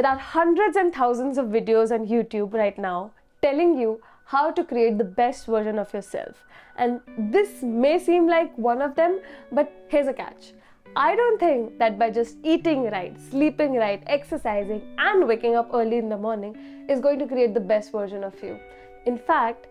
There are hundreds and thousands of videos on YouTube right now telling you how to create the best version of yourself. And this may seem like one of them, but here's a catch. I don't think that by just eating right, sleeping right, exercising, and waking up early in the morning is going to create the best version of you. In fact,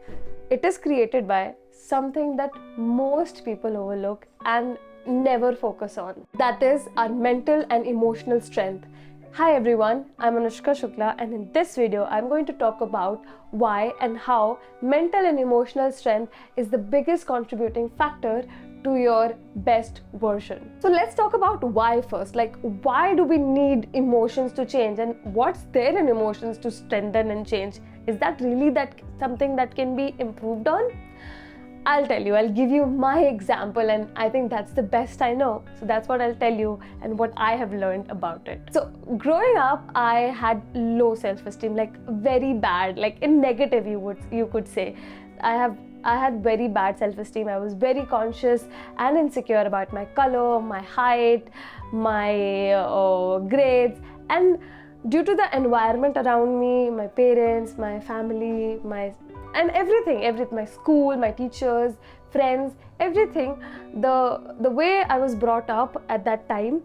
it is created by something that most people overlook and never focus on. That is our mental and emotional strength. Hi everyone, I'm Anushka Shukla, and in this video I'm going to talk about why and how mental and emotional strength is the biggest contributing factor to your best version. So let's talk about why first. Like, why do we need emotions to change, and what's there in emotions to strengthen and change? Is that really something that can be improved on? I'll tell you, I'll give you my example, and I think that's the best I know. So that's what I'll tell you and what I have learned about it. So growing up, I had low self-esteem, like very bad, like in negative you could say. I had very bad self-esteem. I was very conscious and insecure about my color, my height, my grades, and due to the environment around me, my parents, my family, and everything, my school, my teachers, friends, everything, the way I was brought up at that time,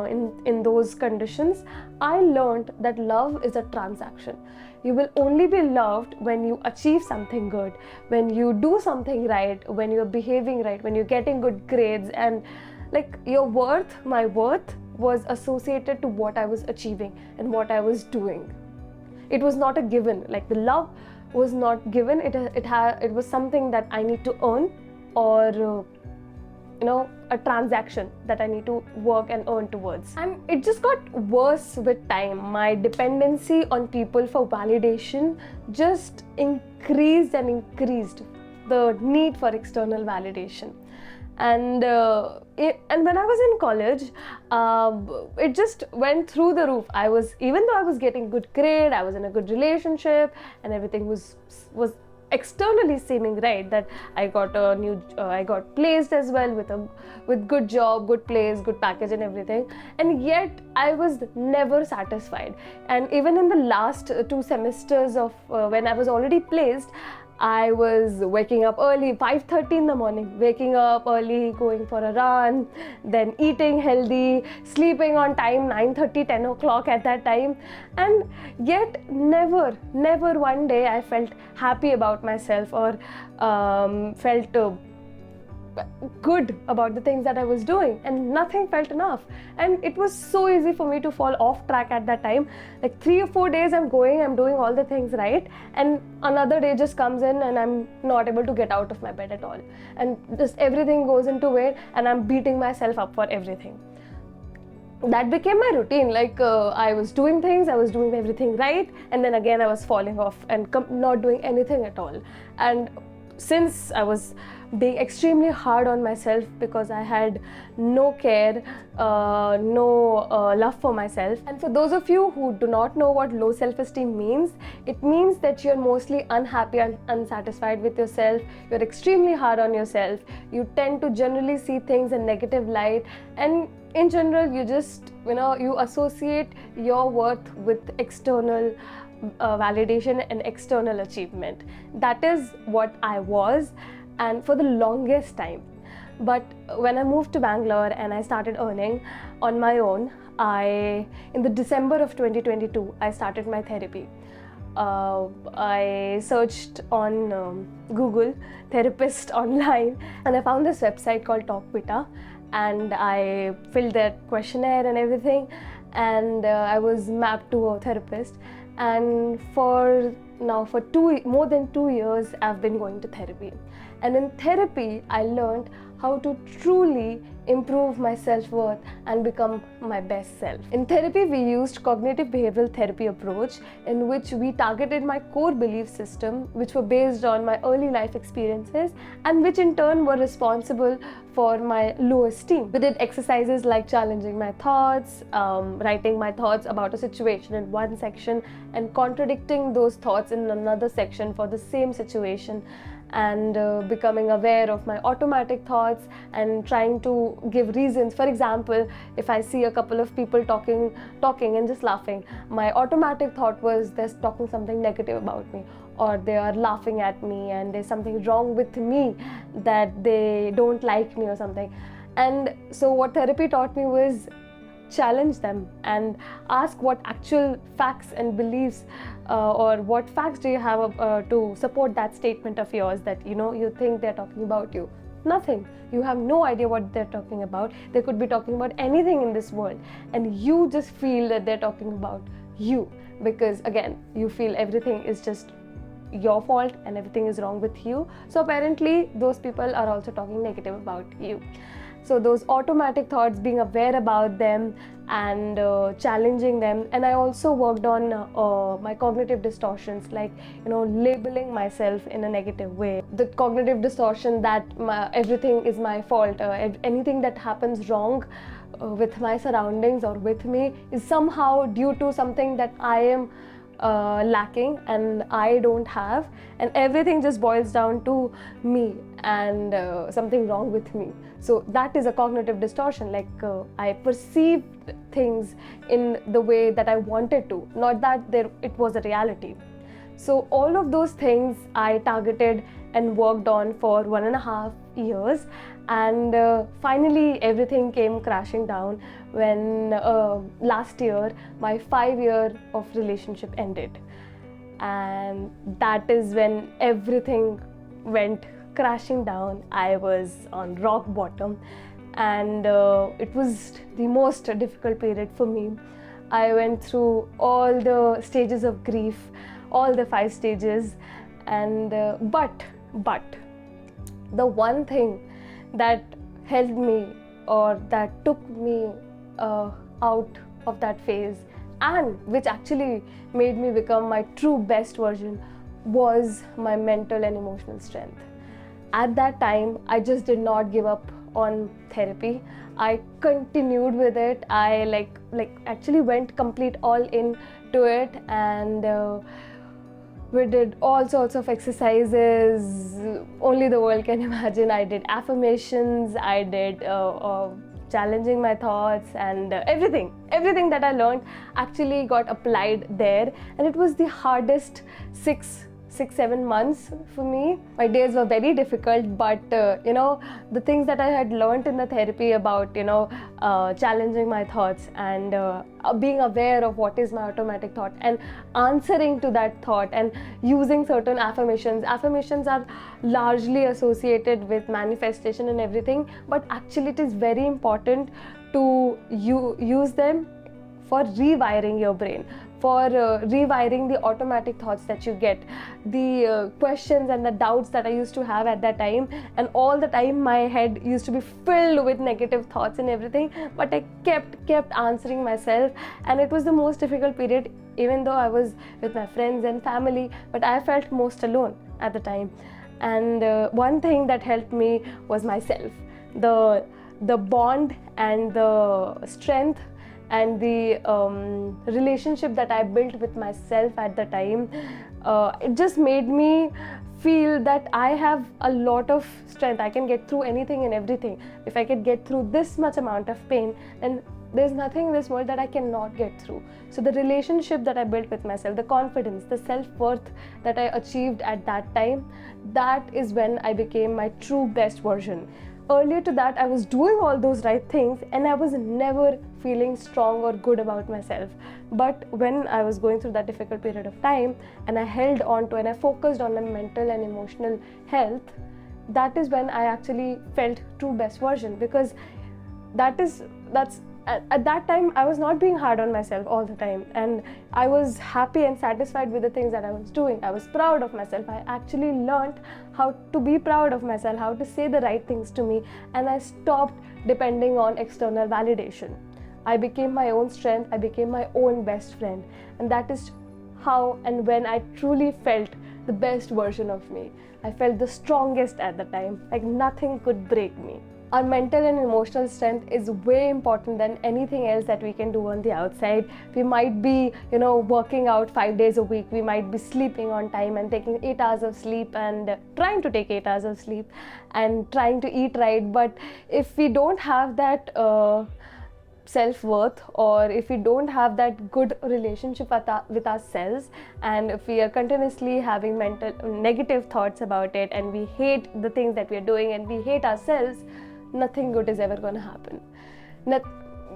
in those conditions, I learned that love is a transaction. You will only be loved when you achieve something good, when you do something right, when you're behaving right, when you're getting good grades, and like my worth was associated to what I was achieving and what I was doing. It was not a given. Like, the love was not given. It was something that I need to earn, or a transaction that I need to work and earn towards. And it just got worse with time. My dependency on people for validation just increased and increased, the need for external validation. And when I was in college, it just went through the roof. Even though I was getting good grade, I was in a good relationship, and everything was externally seeming right, that I got placed as well with good job, good place, good package and everything, and yet I was never satisfied. And even in the last 2 semesters of when I was already placed, I was waking up early, 5:30 in the morning, waking up early, going for a run, then eating healthy, sleeping on time, 9:30, 10 o'clock at that time. And yet never one day I felt happy about myself, or felt good about the things that I was doing, and nothing felt enough. And it was so easy for me to fall off track at that time. Like 3 or 4 days I'm doing all the things right, and another day just comes in and I'm not able to get out of my bed at all, and just everything goes into it, and I'm beating myself up for everything. That became my routine. Like, I was doing things, I was doing everything right, and then again I was falling off and not doing anything at all. And since I was being extremely hard on myself because I had no care, no love for myself. And for those of you who do not know what low self-esteem means, it means that you're mostly unhappy and unsatisfied with yourself. You're extremely hard on yourself. You tend to generally see things in negative light, and in general you just you associate your worth with external validation and external achievement. That is what I was, and for the longest time. But when I moved to Bangalore and I started earning on my own, in the December of 2022, I started my therapy. I searched on Google therapist online, and I found this website called Talkvita, and I filled that questionnaire and everything, and I was mapped to a therapist. And for more than 2 years I've been going to therapy. And in therapy I learned how to truly improve my self-worth and become my best self. In therapy, we used cognitive behavioral therapy approach, in which we targeted my core belief system, which were based on my early life experiences, and which in turn were responsible for my low esteem. We did exercises like challenging my thoughts, writing my thoughts about a situation in one section and contradicting those thoughts in another section for the same situation. and becoming aware of my automatic thoughts and trying to give reasons. For example, if I see a couple of people talking and just laughing, my automatic thought was they're talking something negative about me, or they are laughing at me and there's something wrong with me, that they don't like me or something. And so what therapy taught me was challenge them and ask what actual facts and beliefs or what facts do you have to support that statement of yours that you think they're talking about you. Nothing. You have no idea what they're talking about. They could be talking about anything in this world, and you just feel that they're talking about you, because again, you feel everything is just your fault and everything is wrong with you. So apparently those people are also talking negative about you. So those automatic thoughts, being aware about them and challenging them. And I also worked on my cognitive distortions, like labeling myself in a negative way. The cognitive distortion that everything is my fault, anything that happens wrong with my surroundings or with me is somehow due to something that I am lacking and I don't have, and everything just boils down to me and something wrong with me. So that is a cognitive distortion, like I perceived things in the way that I wanted to, not that it was a reality. So all of those things I targeted and worked on for 1.5 years, and finally everything came crashing down when last year my 5-year of relationship ended, and that is when everything went crashing down. I was on rock bottom, and it was the most difficult period for me. I went through all the stages of grief, all the 5 stages, and but the one thing that helped me, or that took me out of that phase, and which actually made me become my true best version, was my mental and emotional strength. At that time, I just did not give up on therapy. I continued with it. I actually went complete all in to it, and we did all sorts of exercises only the world can imagine. I did affirmations, I did challenging my thoughts, and everything that I learned actually got applied there. And it was the hardest 6-7 months for me. My days were very difficult, but the things that I had learned in the therapy about challenging my thoughts and being aware of what is my automatic thought and answering to that thought and using certain affirmations. Affirmations are largely associated with manifestation and everything, but actually it is very important to use them for rewiring your brain, for rewiring the automatic thoughts that you get, the questions and the doubts that I used to have at that time. And all the time my head used to be filled with negative thoughts and everything, but I kept answering myself, and it was the most difficult period, even though I was with my friends and family, but I felt most alone at the time. And one thing that helped me was myself, the bond and the strength and the relationship that I built with myself at the time. It just made me feel that I have a lot of strength. I can get through anything and everything. If I could get through this much amount of pain, then there's nothing in this world that I cannot get through. So the relationship that I built with myself, the confidence, the self-worth that I achieved at that time, that is when I became my true best version. Earlier to that, I was doing all those right things and I was never feeling strong or good about myself. But when I was going through that difficult period of time and I held on to and I focused on my mental and emotional health, that is when I actually felt true best version, because that's at that time I was not being hard on myself all the time, and I was happy and satisfied with the things that I was doing. I was proud of myself. I actually learned how to be proud of myself, how to say the right things to me, and I stopped depending on external validation. I became my own strength. I became my own best friend, and that is how and when I truly felt the best version of me. I felt the strongest at the time, like nothing could break me. Our mental and emotional strength is way important than anything else that we can do on the outside. We might be, working out 5 days a week. We might be sleeping on time and taking 8 hours of sleep and trying to take 8 hours of sleep and trying to eat right. But if we don't have that self-worth, or if we don't have that good relationship with ourselves, and if we are continuously having mental negative thoughts about it, and we hate the things that we are doing and we hate ourselves, nothing good is ever going to happen.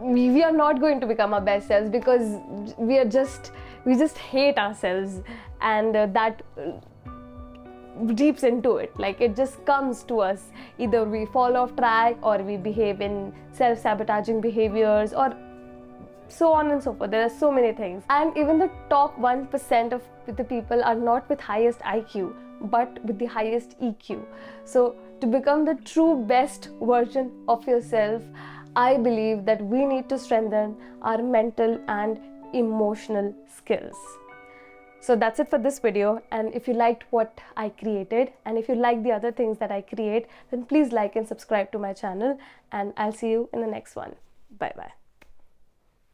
We are not going to become our best selves, because we just hate ourselves, and that deeps into it. Like, it just comes to us. Either we fall off track, or we behave in self-sabotaging behaviors, or so on and so forth. There are so many things. And even the top 1% of the people are not with highest IQ, but with the highest EQ. So to become the true best version of yourself, I believe that we need to strengthen our mental and emotional skills. So that's it for this video, and if you liked what I created, and if you like the other things that I create, then please like and subscribe to my channel, and I'll see you in the next one. Bye bye.